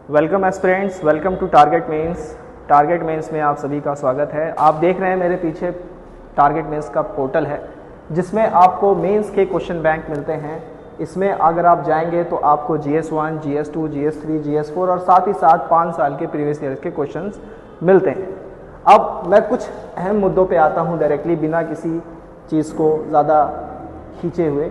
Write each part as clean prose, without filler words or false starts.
Welcome aspirants, welcome to target mains. Target mains में आप सभी का स्वागत है। आप देख रहे हैं मेरे पीछे टारगेट मेंस का पोर्टल है जिसमें आपको मेंस के क्वेश्चन बैंक मिलते हैं। इसमें अगर आप जाएंगे तो आपको GS1, GS2, GS3, GS4 और साथ ही साथ 5 साल के प्रीवियस ईयर के क्वेश्चंस मिलते हैं। अब मैं कुछ अहम मुद्दों पे आता हूँ डायरेक्टली, बिना किसी चीज़ को ज़्यादा खींचे हुए।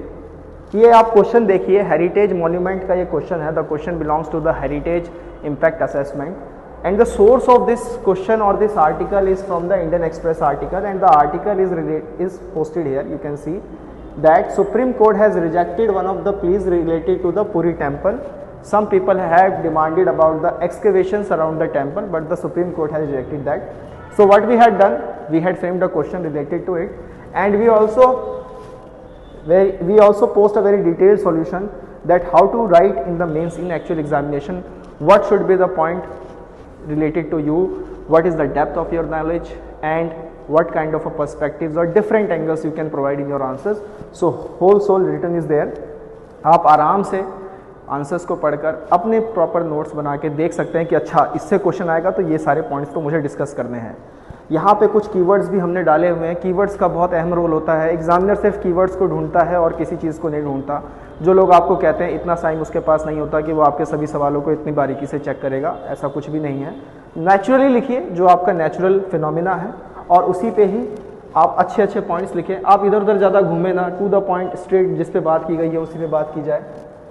ये आप क्वेश्चन देखिए, हेरिटेज मॉन्यूमेंट का ये क्वेश्चन है। The question belongs to the heritage impact assessment and the source of this question और this article is from the Indian Express article and the article is posted here. You can see that Supreme Court has rejected one of the pleas related to the Puri temple. Some people have demanded about the excavations around the temple, but the Supreme Court has rejected that. So what we had done, we had framed a question related to it, and we also post a very detailed solution that how to write in the mains in actual examination, what should be the point related to you, what is the depth of your knowledge, and what kind of a perspectives or different angles you can provide in your answers. So whole soul written is there. आप आराम से answers को पढ़कर अपने proper notes बना के देख सकते हैं कि अच्छा इससे क्वेश्चन आएगा तो ये सारे पॉइंट्स तो मुझे डिस्कस करने हैं। यहाँ पे कुछ कीवर्ड्स भी हमने डाले हुए हैं। कीवर्ड्स का बहुत अहम रोल होता है। एग्जामिनर सिर्फ कीवर्ड्स को ढूंढता है और किसी चीज़ को नहीं ढूंढता। जो लोग आपको कहते हैं इतना टाइम उसके पास नहीं होता कि वो आपके सभी सवालों को इतनी बारीकी से चेक करेगा, ऐसा कुछ भी नहीं है। नेचुरली लिखिए जो आपका नेचुरल फिनोमिना है और उसी पे ही आप अच्छे अच्छे पॉइंट्स लिखें। आप इधर उधर ज़्यादा घूमे ना, टू द पॉइंट स्ट्रेट जिस पे बात की गई है उसी पे बात की जाए।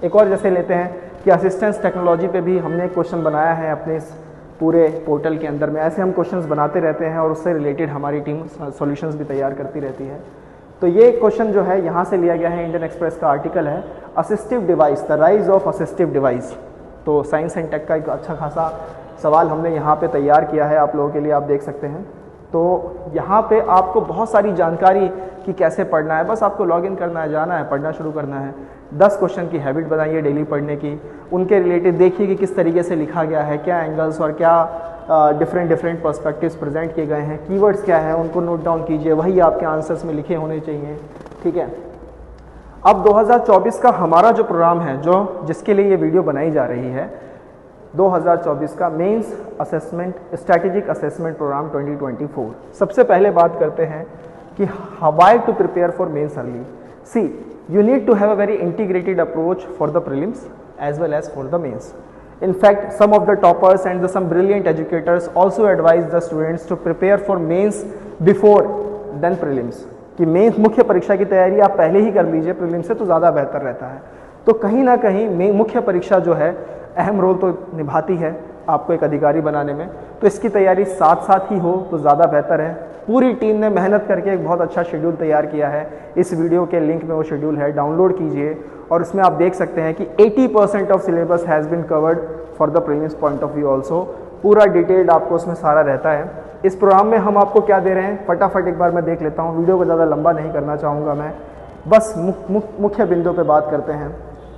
एक और जैसे लेते हैं कि असिस्टेंस टेक्नोलॉजी पे भी हमने एक क्वेश्चन बनाया है अपने इस पूरे पोर्टल के अंदर में। ऐसे हम क्वेश्चंस बनाते रहते हैं और उससे रिलेटेड हमारी टीम सॉल्यूशंस भी तैयार करती रहती है। तो ये क्वेश्चन जो है यहाँ से लिया गया है, इंडियन एक्सप्रेस का आर्टिकल है, assistive device, the rise of assistive device. तो साइंस एंड टेक का एक अच्छा खासा सवाल हमने यहाँ पे तैयार किया है आप लोगों के लिए, आप देख सकते हैं। तो यहाँ पे आपको बहुत सारी जानकारी कि कैसे पढ़ना है, बस आपको लॉगिन करना है, जाना है, पढ़ना शुरू करना है। 10 क्वेश्चन की हैबिट बनाइए डेली पढ़ने की। उनके रिलेटेड देखिए कि किस तरीके से लिखा गया है, क्या एंगल्स और क्या डिफरेंट पर्सपेक्टिव्स प्रेजेंट किए गए हैं, कीवर्ड्स क्या है उनको नोट डाउन कीजिए, वही आपके आंसर्स में लिखे होने चाहिए। ठीक है। अब 2024 का हमारा जो प्रोग्राम है, जो जिसके लिए ये वीडियो बनाई जा रही है, 2024 का mains assessment strategic assessment program 2024। सबसे पहले बात करते हैं कि why to prepare for mains early. See, you need to have a very integrated approach for the prelims as well as for the mains. In fact, some of the toppers and some brilliant educators also advise the students to prepare for mains before then prelims. कि mains मुख्य परीक्षा की तैयारी आप पहले ही कर लीजिए, prelim से तो ज़्यादा बेहतर रहता है। तो कहीं ना कहीं मुख्य परीक्षा जो है अहम रोल तो निभाती है आपको एक अधिकारी बनाने में, तो इसकी तैयारी साथ साथ ही हो तो ज़्यादा बेहतर है। पूरी टीम ने मेहनत करके एक बहुत अच्छा शेड्यूल तैयार किया है। इस वीडियो के लिंक में वो शेड्यूल है, डाउनलोड कीजिए और उसमें आप देख सकते हैं कि 80% of syllabus has been covered for the prelims point of view also. पूरा डिटेल्ड आपको उसमें सारा रहता है। इस प्रोग्राम में हम आपको क्या दे रहे हैं, फटाफट एक बार मैं देख लेता हूँ, वीडियो को ज़्यादा लंबा नहीं करना चाहूँगा मैं, बस मुख्य बिंदु पे बात करते हैं।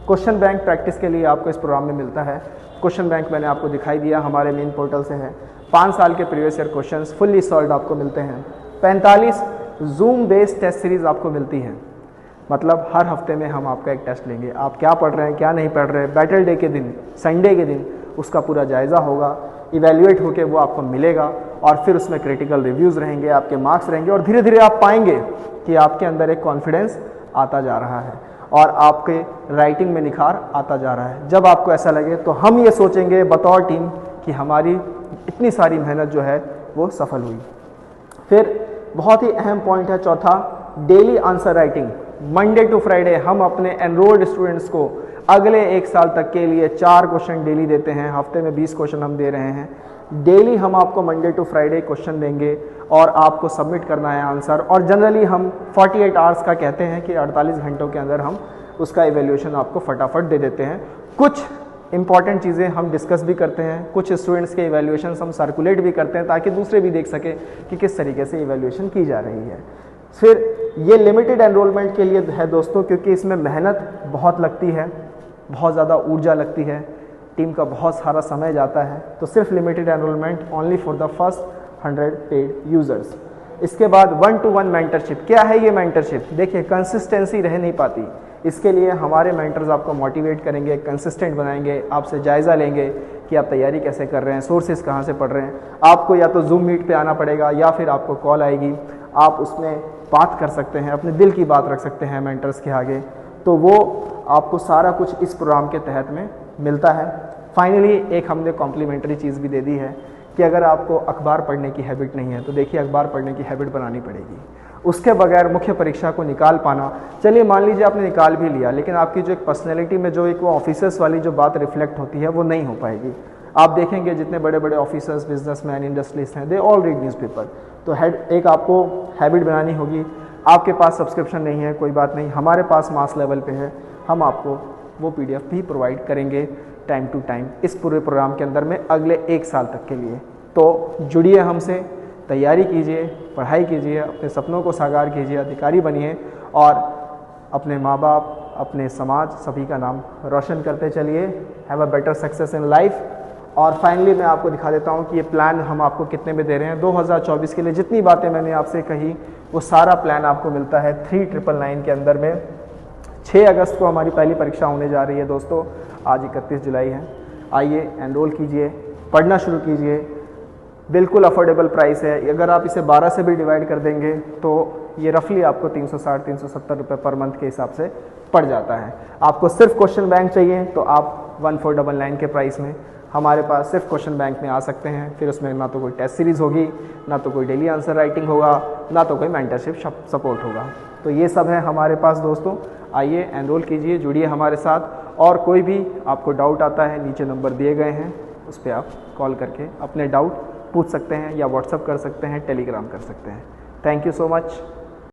क्वेश्चन बैंक प्रैक्टिस के लिए आपको इस प्रोग्राम में मिलता है। क्वेश्चन बैंक मैंने आपको दिखाई दिया, हमारे मेन पोर्टल से है। 5 साल के previous year questions fully solved आपको मिलते हैं। 45 जूम बेस्ड टेस्ट सीरीज आपको मिलती हैं, मतलब हर हफ्ते में हम आपका एक टेस्ट लेंगे। आप क्या पढ़ रहे हैं, क्या नहीं पढ़ रहे, बैटल डे के दिन, संडे के दिन उसका पूरा जायज़ा होगा, इवेल्युएट होकर वो आपको मिलेगा और फिर उसमें क्रिटिकल रिव्यूज़ रहेंगे, आपके मार्क्स रहेंगे और धीरे धीरे आप पाएंगे कि आपके अंदर एक कॉन्फिडेंस आता जा रहा है और आपके राइटिंग में निखार आता जा रहा है। जब आपको ऐसा लगे तो हम ये सोचेंगे बतौर टीम कि हमारी इतनी सारी मेहनत जो है वो सफल हुई। फिर बहुत ही अहम पॉइंट है चौथा, daily answer writing. Monday to Friday हम अपने एनरोल्ड स्टूडेंट्स को अगले 1 साल तक के लिए 4 क्वेश्चन डेली देते हैं। हफ्ते में 20 क्वेश्चन हम दे रहे हैं। डेली हम आपको मंडे टू फ्राइडे क्वेश्चन देंगे और आपको सबमिट करना है आंसर। और जनरली हम 48 आवर्स का कहते हैं कि 48 घंटों के अंदर हम उसका इवैल्यूएशन आपको फटाफट दे देते हैं। कुछ इंपॉर्टेंट चीज़ें हम डिस्कस भी करते हैं, कुछ स्टूडेंट्स के इवैल्यूएशन हम सर्कुलेट भी करते हैं ताकि दूसरे भी देख सकें कि किस तरीके से इवैल्यूएशन की जा रही है। फिर ये लिमिटेड एनरोलमेंट के लिए है दोस्तों, क्योंकि इसमें मेहनत बहुत लगती है, बहुत ज़्यादा ऊर्जा लगती है, टीम का बहुत सारा समय जाता है। तो सिर्फ limited enrolment only for the first 100 paid users. इसके बाद 1-to-1 मेंटरशिप। क्या है ये मेंटरशिप? देखिए, कंसिस्टेंसी रह नहीं पाती। इसके लिए हमारे मेंटर्स आपको मोटिवेट करेंगे, कंसिस्टेंट बनाएंगे, आपसे जायज़ा लेंगे कि आप तैयारी कैसे कर रहे हैं, सोर्सेज कहाँ से पढ़ रहे हैं। आपको या तो जूम मीट पे आना पड़ेगा या फिर आपको कॉल आएगी, आप उसमें बात कर सकते हैं, अपने दिल की बात रख सकते हैं मेंटर्स के आगे। तो वो आपको सारा कुछ इस प्रोग्राम के तहत में मिलता है। फाइनली एक हमने कॉम्प्लीमेंट्री चीज़ भी दे दी है कि अगर आपको अखबार पढ़ने की हैबिट नहीं है तो देखिए अखबार पढ़ने की हैबिट बनानी पड़ेगी। उसके बगैर मुख्य परीक्षा को निकाल पाना, चलिए मान लीजिए आपने निकाल भी लिया, लेकिन आपकी जो एक पर्सनैलिटी में जो एक वो ऑफिसर्स वाली जो बात रिफ्लेक्ट होती है वो नहीं हो पाएगी। आप देखेंगे जितने बड़े बड़े ऑफिसर्स, बिजनेसमैन, इंडस्ट्रियलिस्ट हैं, दे ऑल रीड न्यूज़पेपर। तो एक आपको हैबिट बनानी होगी। आपके पास सब्सक्रिप्शन नहीं है, कोई बात नहीं, हमारे पास मास लेवल पे है, हम आपको वो PDF भी प्रोवाइड करेंगे टाइम टू टाइम इस पूरे प्रोग्राम के अंदर में अगले 1 साल तक के लिए। तो जुड़िए हमसे, तैयारी कीजिए, पढ़ाई कीजिए, अपने सपनों को साकार कीजिए, अधिकारी बनिए और अपने माँ बाप, अपने समाज, सभी का नाम रोशन करते चलिए। Have a better success in life. और फाइनली मैं आपको दिखा देता हूँ कि ये प्लान हम आपको कितने में दे रहे हैं। 2024 के लिए जितनी बातें मैंने आपसे कही वो सारा प्लान आपको मिलता है 3999 के अंदर में। 6 अगस्त को हमारी पहली परीक्षा होने जा रही है दोस्तों, आज 31 जुलाई है। आइए एनरोल कीजिए, पढ़ना शुरू कीजिए, बिल्कुल अफोर्डेबल प्राइस है। अगर आप इसे 12 से भी डिवाइड कर देंगे तो ये रफली आपको 360-370 रुपये पर मंथ के हिसाब से पड़ जाता है। आपको सिर्फ क्वेश्चन बैंक चाहिए तो आप 1499 के प्राइस में हमारे पास सिर्फ क्वेश्चन बैंक में आ सकते हैं। फिर उसमें ना तो कोई टेस्ट सीरीज़ होगी, ना तो कोई डेली आंसर राइटिंग होगा, ना तो कोई मेंटरशिप सपोर्ट होगा। तो ये सब है हमारे पास दोस्तों। आइए एनरोल कीजिए, जुड़िए हमारे साथ। और कोई भी आपको डाउट आता है, नीचे नंबर दिए गए हैं, उस पर आप कॉल करके अपने डाउट पूछ सकते हैं या व्हाट्सअप कर सकते हैं, टेलीग्राम कर सकते हैं। Thank you so much.